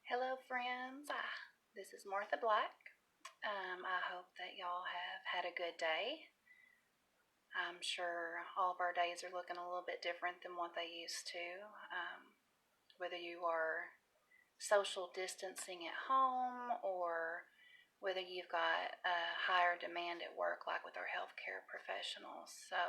Hello, friends. This is Martha Black. I hope that y'all have had a good day. I'm sure all of our days are looking a little bit different than what they used to. Whether you are social distancing at home or whether you've got a higher demand at work, like with our healthcare professionals. So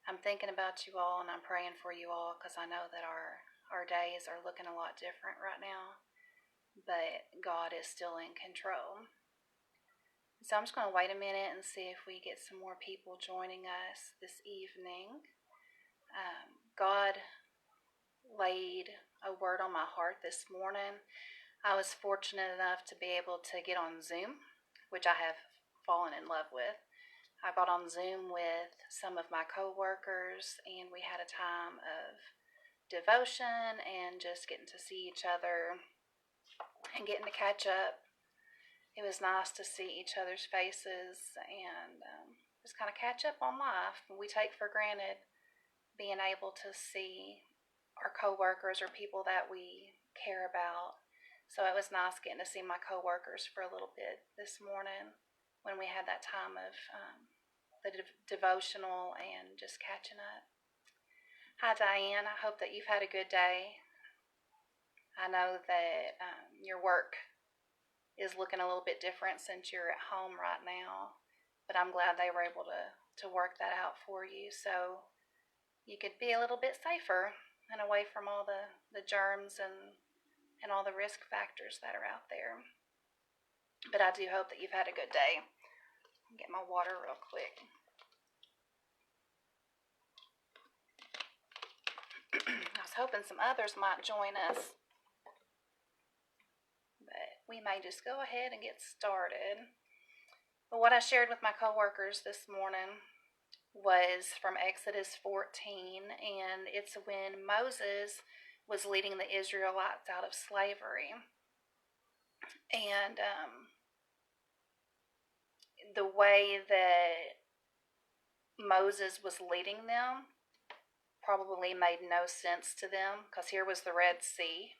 I'm thinking about you all and I'm praying for you all because I know that our days are looking a lot different right now. But God is still in control. So I'm just going to wait a minute and see if we get some more people joining us this evening. God laid a word on my heart this morning. I was fortunate enough to be able to get on Zoom, which I have fallen in love with. I got on Zoom with some of my coworkers, and we had a time of devotion and just getting to see each other and getting to catch up. It was nice to see each other's faces and just kind of catch up on life. We take for granted being able to see our coworkers or people that we care about. So it was nice getting to see my coworkers for a little bit this morning when we had that time of the devotional and just catching up. Hi, Diane. I hope that you've had a good day. I know that your work is looking a little bit different since you're at home right now, but I'm glad they were able to work that out for you so you could be a little bit safer and away from all the germs and all the risk factors that are out there. But I do hope that you've had a good day. I'll get my water real quick. I was hoping some others might join us, but we may just go ahead and get started. But what I shared with my coworkers this morning was from Exodus 14, and it's when Moses was leading the Israelites out of slavery. And the way that Moses was leading them probably made no sense to them, because here was the Red Sea,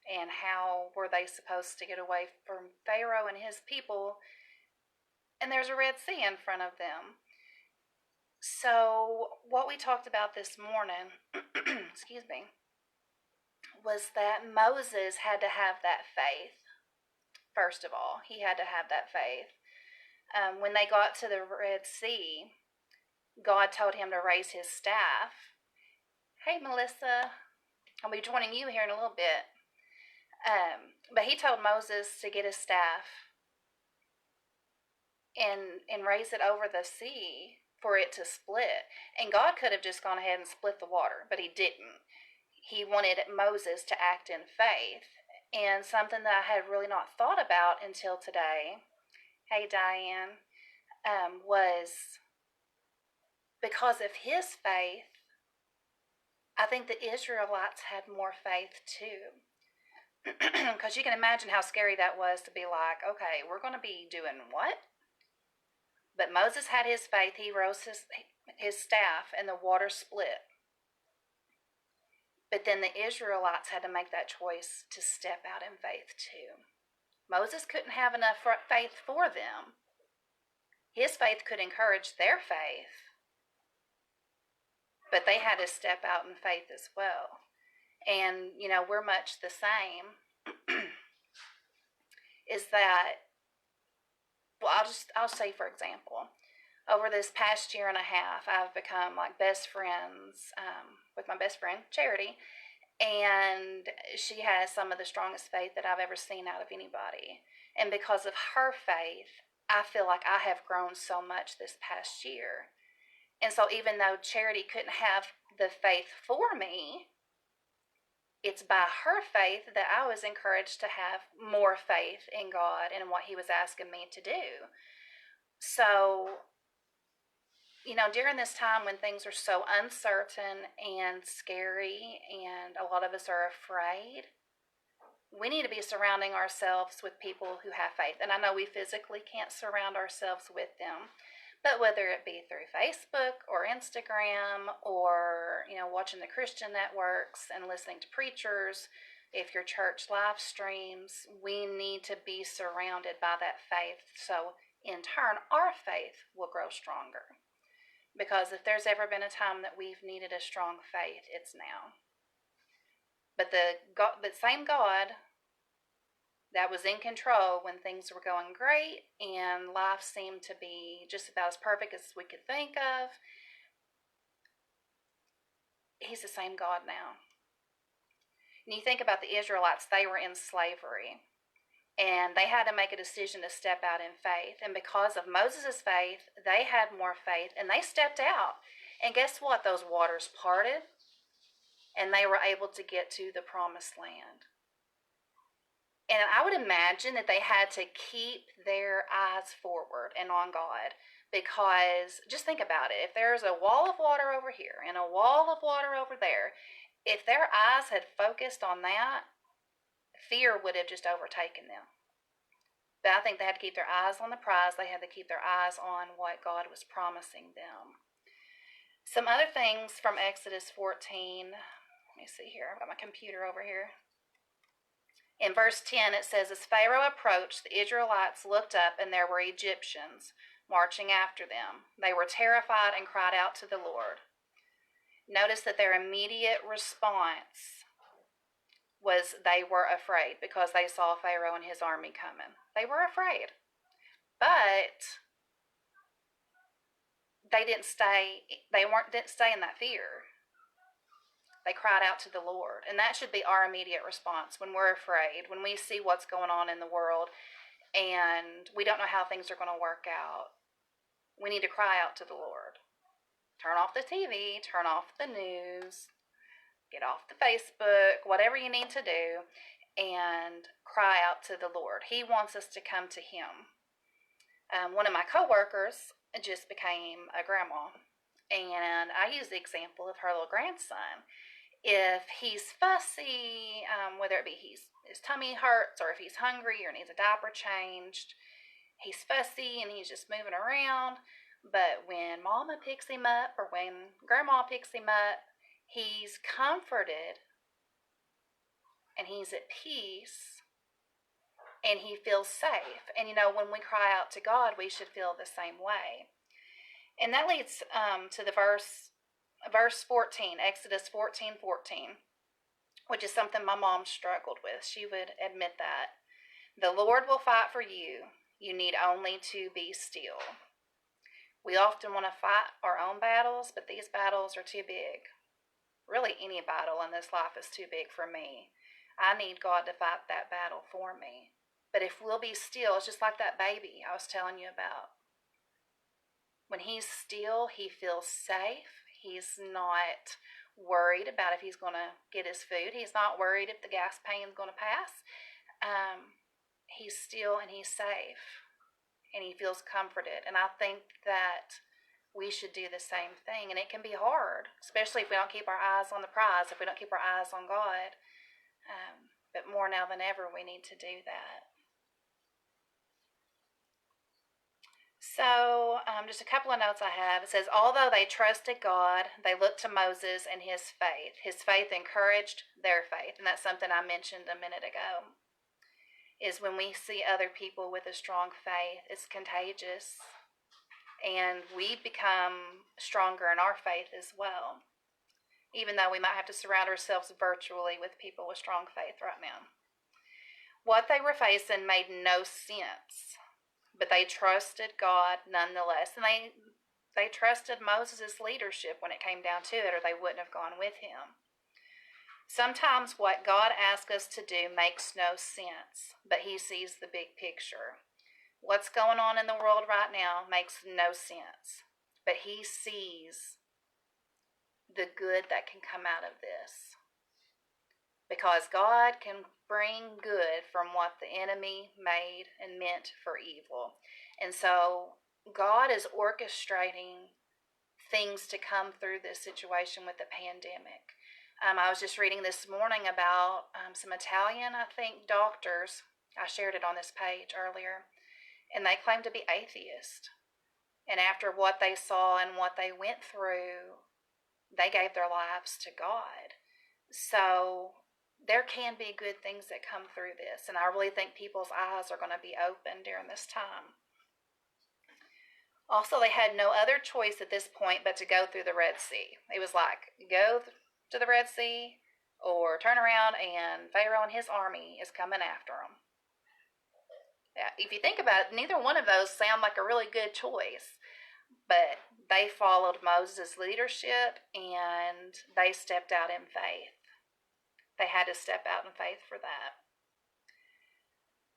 and how were they supposed to get away from Pharaoh and his people, and there's a Red Sea in front of them. So what we talked about this morning, excuse me, was that Moses had to have that faith. First of all, he had to have that faith. When they got to the Red Sea, God told him to raise his staff. Hey, Melissa, I'll be joining you here in a little bit. But he told Moses to get his staff and raise it over the sea for it to split. And God could have just gone ahead and split the water, but he didn't. He wanted Moses to act in faith. And something that I had really not thought about until today, hey Diane, was because of his faith, I think the Israelites had more faith too. Because you can imagine how scary that was to be like, okay, we're going to be doing what? But Moses had his faith. He rose his staff and the water split. But then the Israelites had to make that choice to step out in faith too. Moses couldn't have enough faith for them. His faith could encourage their faith, but they had to step out in faith as well. And, we're much the same. Is that, well, I'll say, for example, over this past year and a half, I've become like best friends with my best friend, Charity, and she has some of the strongest faith that I've ever seen out of anybody. And because of her faith, I feel like I have grown so much this past year. And so even though Charity couldn't have the faith for me, it's by her faith that I was encouraged to have more faith in God and what he was asking me to do. So, during this time when things are so uncertain and scary and a lot of us are afraid, we need to be surrounding ourselves with people who have faith. And I know we physically can't surround ourselves with them, but whether it be through Facebook or Instagram or, watching the Christian networks and listening to preachers, if your church live streams, we need to be surrounded by that faith. So in turn, our faith will grow stronger. Because if there's ever been a time that we've needed a strong faith, it's now. But the same God that was in control when things were going great and life seemed to be just about as perfect as we could think of, he's the same God now. And you think about the Israelites, they were in slavery. And they had to make a decision to step out in faith. And because of Moses' faith, they had more faith and they stepped out. And guess what? Those waters parted and they were able to get to the promised land. And I would imagine that they had to keep their eyes forward and on God, because just think about it. If there's a wall of water over here and a wall of water over there, if their eyes had focused on that, fear would have just overtaken them. But I think they had to keep their eyes on the prize. They had to keep their eyes on what God was promising them. Some other things from Exodus 14. Let me see here. I've got my computer over here. In verse 10, it says, as Pharaoh approached, the Israelites looked up, and there were Egyptians marching after them. They were terrified and cried out to the Lord. Notice that their immediate response was they were afraid because they saw Pharaoh and his army coming. They were afraid. But they didn't stay in that fear. They cried out to the Lord. And that should be our immediate response when we're afraid, when we see what's going on in the world and we don't know how things are going to work out. We need to cry out to the Lord. Turn off the TV, turn off the news, get off the Facebook, whatever you need to do, and cry out to the Lord. He wants us to come to him. One of my coworkers just became a grandma, and I use the example of her little grandson. If he's fussy, whether it be his tummy hurts or if he's hungry or needs a diaper changed, he's fussy and he's just moving around. But when Mama picks him up or when Grandma picks him up, he's comforted and he's at peace and he feels safe. And when we cry out to God, we should feel the same way. And that leads to the verse 14, Exodus 14:14, which is something my mom struggled with. She would admit that. The Lord will fight for you. You need only to be still. We often want to fight our own battles, but these battles are too big. Really, any battle in this life is too big for me. I need God to fight that battle for me. But if we'll be still, it's just like that baby I was telling you about. When he's still, he feels safe. He's not worried about if he's going to get his food. He's not worried if the gas pan is going to pass. He's still and he's safe. And he feels comforted. And I think that we should do the same thing. And it can be hard, especially if we don't keep our eyes on the prize, if we don't keep our eyes on God. But more now than ever, we need to do that. So, just a couple of notes I have. It says, although they trusted God, they looked to Moses and his faith. His faith encouraged their faith. And that's something I mentioned a minute ago, is when we see other people with a strong faith, it's contagious. And we become stronger in our faith as well, even though we might have to surround ourselves virtually with people with strong faith right now. What they were facing made no sense, but they trusted God nonetheless. And they trusted Moses' leadership when it came down to it, or they wouldn't have gone with him. Sometimes what God asks us to do makes no sense, but he sees the big picture. What's going on in the world right now makes no sense, but he sees the good that can come out of this. Because God can bring good from what the enemy made and meant for evil. And so God is orchestrating things to come through this situation with the pandemic. I was just reading this morning about some Italian, I think, doctors. I shared it on this page earlier. And they claim to be atheists. And after what they saw and what they went through, they gave their lives to God. So there can be good things that come through this, and I really think people's eyes are going to be open during this time. Also, they had no other choice at this point but to go through the Red Sea. It was like, go to the Red Sea or turn around and Pharaoh and his army is coming after them. Yeah, if you think about it, neither one of those sound like a really good choice, but they followed Moses' leadership and they stepped out in faith. They had to step out in faith for that.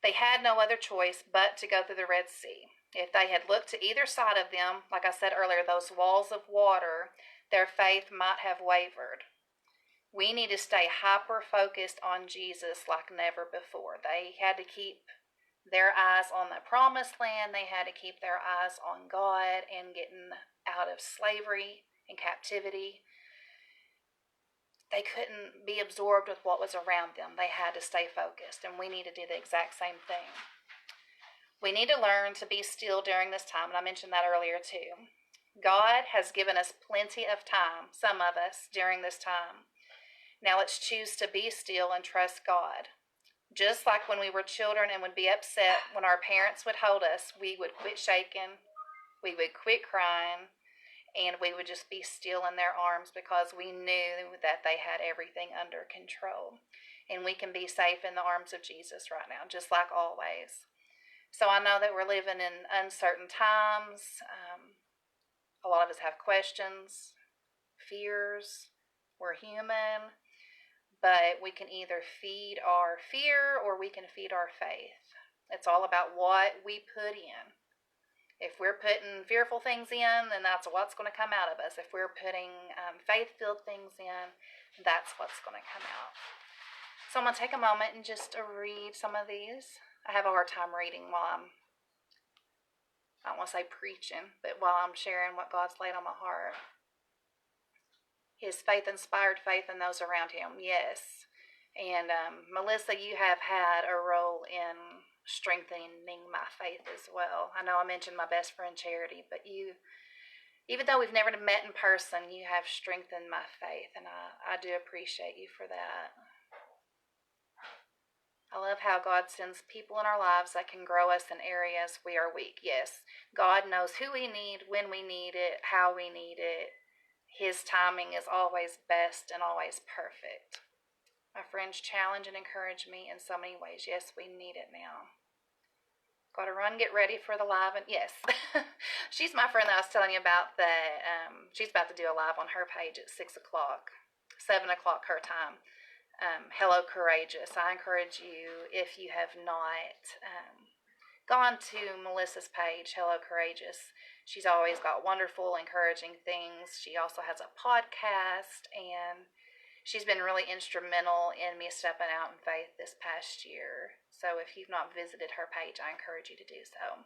They had no other choice but to go through the Red Sea. If they had looked to either side of them, like I said earlier, those walls of water, their faith might have wavered. We need to stay hyper-focused on Jesus like never before. They had to keep their eyes on the promised land. They had to keep their eyes on God and getting out of slavery and captivity. They couldn't be absorbed with what was around them. They had to stay focused, and we need to do the exact same thing. We need to learn to be still during this time, and I mentioned that earlier too. God has given us plenty of time, some of us, during this time. Now let's choose to be still and trust God. Just like when we were children and would be upset when our parents would hold us, we would quit shaking, we would quit crying, and we would just be still in their arms because we knew that they had everything under control. And we can be safe in the arms of Jesus right now, just like always. So I know that we're living in uncertain times. A lot of us have questions, fears. We're human. But we can either feed our fear or we can feed our faith. It's all about what we put in. If we're putting fearful things in, then that's what's going to come out of us. If we're putting faith-filled things in, that's what's going to come out. So I'm going to take a moment and just read some of these. I have a hard time reading while I don't want to say preaching, but while I'm sharing what God's laid on my heart. His faith inspired faith in those around him, yes. And Melissa, you have had a role in strengthening my faith as well. I know I mentioned my best friend Charity, but you, even though we've never met in person, you have strengthened my faith, and I do appreciate you for that. I love how God sends people in our lives that can grow us in areas we are weak. Yes, God knows who we need, when we need it, how we need it. His timing is always best and always perfect. My friends challenge and encourage me in so many ways. Yes, we need it now. Got to run, get ready for the live. And yes, she's my friend that I was telling you about that she's about to do a live on her page at 6 o'clock, 7 o'clock her time. Hello, Courageous. I encourage you, if you have not gone to Melissa's page, Hello, Courageous. She's always got wonderful, encouraging things. She also has a podcast, and she's been really instrumental in me stepping out in faith this past year. So if you've not visited her page, I encourage you to do so.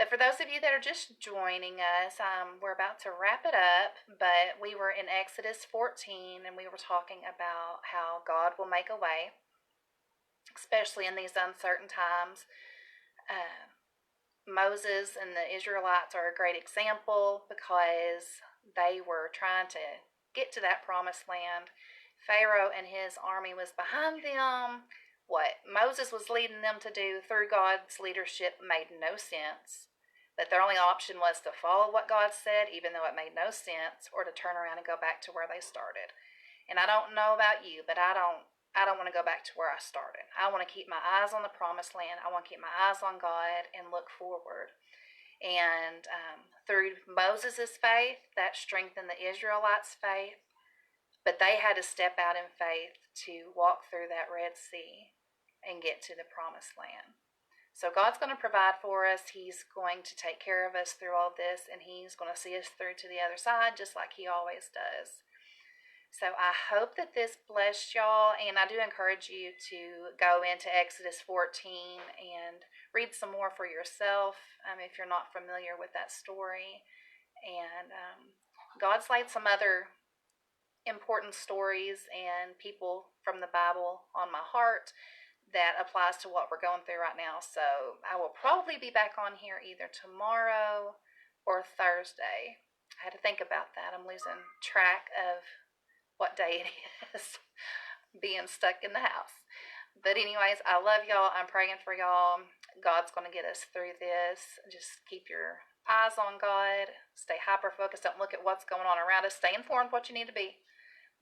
But for those of you that are just joining us, we're about to wrap it up, but we were in Exodus 14, and we were talking about how God will make a way, especially in these uncertain times. Moses and the Israelites are a great example because they were trying to get to that promised land. Pharaoh and his army was behind them. What Moses was leading them to do through God's leadership made no sense. But their only option was to follow what God said, even though it made no sense, or to turn around and go back to where they started. And I don't know about you, but I don't want to go back to where I started. I want to keep my eyes on the promised land. I want to keep my eyes on God and look forward. And through Moses' faith, that strengthened the Israelites' faith. But they had to step out in faith to walk through that Red Sea and get to the promised land. So God's going to provide for us. He's going to take care of us through all this, and He's going to see us through to the other side just like He always does. So I hope that this blessed y'all, and I do encourage you to go into Exodus 14 and read some more for yourself if you're not familiar with that story. And God's laid some other important stories and people from the Bible on my heart that applies to what we're going through right now. So I will probably be back on here either tomorrow or Thursday. I had to think about that. I'm losing track of what day it is. being stuck in the house. But anyways, I love y'all. I'm praying for y'all. God's going to get us through this. Just keep your eyes on God. Stay hyper focused. Don't look at what's going on around us. Stay informed what you need to be.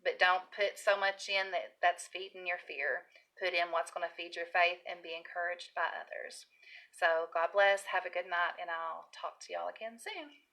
But don't put so much in that's feeding your fear. Put in what's going to feed your faith and be encouraged by others. So God bless. Have a good night, and I'll talk to y'all again soon.